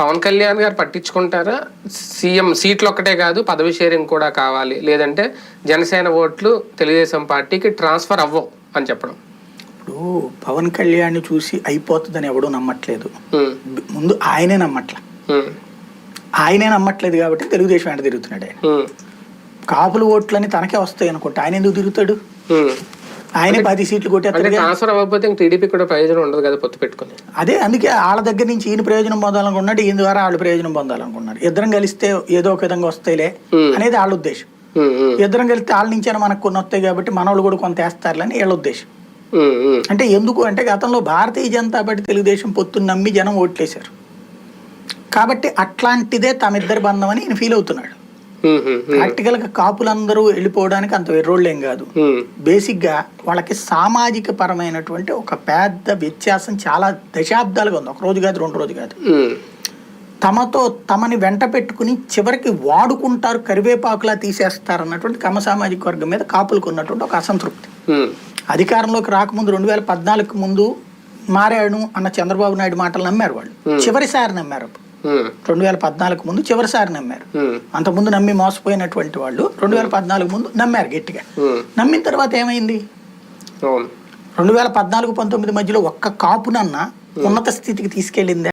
పవన్ కళ్యాణ్ గారు పట్టించుకుంటారా? సీఎం సీట్లు ఒక్కటే కాదు పదవి షేరింగ్ కూడా కావాలి, లేదంటే జనసేన ఓట్లు తెలుగుదేశం పార్టీకి ట్రాన్స్ఫర్ అవ్వవు అని చెప్పడం. ఇప్పుడు పవన్ కళ్యాణ్ చూసి అయిపోతుందని ఎవడూ నమ్మట్లేదు. ముందు ఆయనే నమ్మట్లేదు కాబట్టి తెలుగుదేశం వెంట తిరుగుతున్నాడు. ఆయన కాపులు ఓట్లని తనకే వస్తాయి అనుకుంటే ఆయన ఎందుకు తిరుగుతాడు? ఆయనే 10 సీట్లు కొట్టేస్తాడు. ట్రాన్స్ఫర్ అవ్వకపోతే టీడీపీ కూడా ప్రయోజనం ఉండదు కదా పొత్తు పెట్టుకుని. అదే అందుకే వాళ్ళ దగ్గర నుంచి ఈయన ప్రయోజనం పొందాలనుకున్నాడు, ఈయన ద్వారా వాళ్ళు ప్రయోజనం పొందాలనుకున్నారు. ఇద్దరం కలిస్తే ఏదో ఒక విధంగా వస్తాయిలే అనేది వాళ్ళ ఉద్దేశం. ఇద్దరం కలిస్తే వాళ్ళ నుంచైనా మనకు కొన్ని వస్తాయి కాబట్టి మనోళ్ళు కూడా కొంత వేస్తారులని వీళ్ళ ఉద్దేశం. అంటే ఎందుకు అంటే గతంలో భారతీయ జనతా పార్టీ తెలుగుదేశం పొత్తుని నమ్మి జనం ఓట్లేశారు కాబట్టి అట్లాంటిదే తమిద్దరి బంధం అని ఈయన ఫీల్ అవుతున్నాడు. ప్రాక్టికల్ గా కాపులందరూ వెళ్ళిపోవడానికి అంత వెర్రోళ్ళేం కాదు. బేసిక్ గా వాళ్ళకి సామాజిక పరమైనటువంటి ఒక పెద్ద వ్యత్యాసం చాలా దశాబ్దాలుగా ఉంది. ఒక రోజు కాదు, 2 రోజు కాదు. తమని వెంట పెట్టుకుని చివరికి వాడుకుంటారు, కరివేపాకులా తీసేస్తారు అన్నటువంటి కమ సామాజిక వర్గం మీద కాపులకు ఉన్నటువంటి ఒక అసంతృప్తి. అధికారంలోకి రాకముందు 2014 ముందు మారాడు అన్న చంద్రబాబు నాయుడు మాటలు నమ్మారు వాళ్ళు. చివరిసారి నమ్మారు. 2014 ముందు చివరిసారి నమ్మారు. అంతకుముందు నమ్మి మోసపోయినటువంటి వాళ్ళు 2014 ముందు నమ్మారు గట్టిగా. నమ్మిన తర్వాత ఏమైంది? 2014-19 మధ్యలో ఒక్క కాపునన్నా ఉన్నత స్థితికి తీసుకెళ్ళింది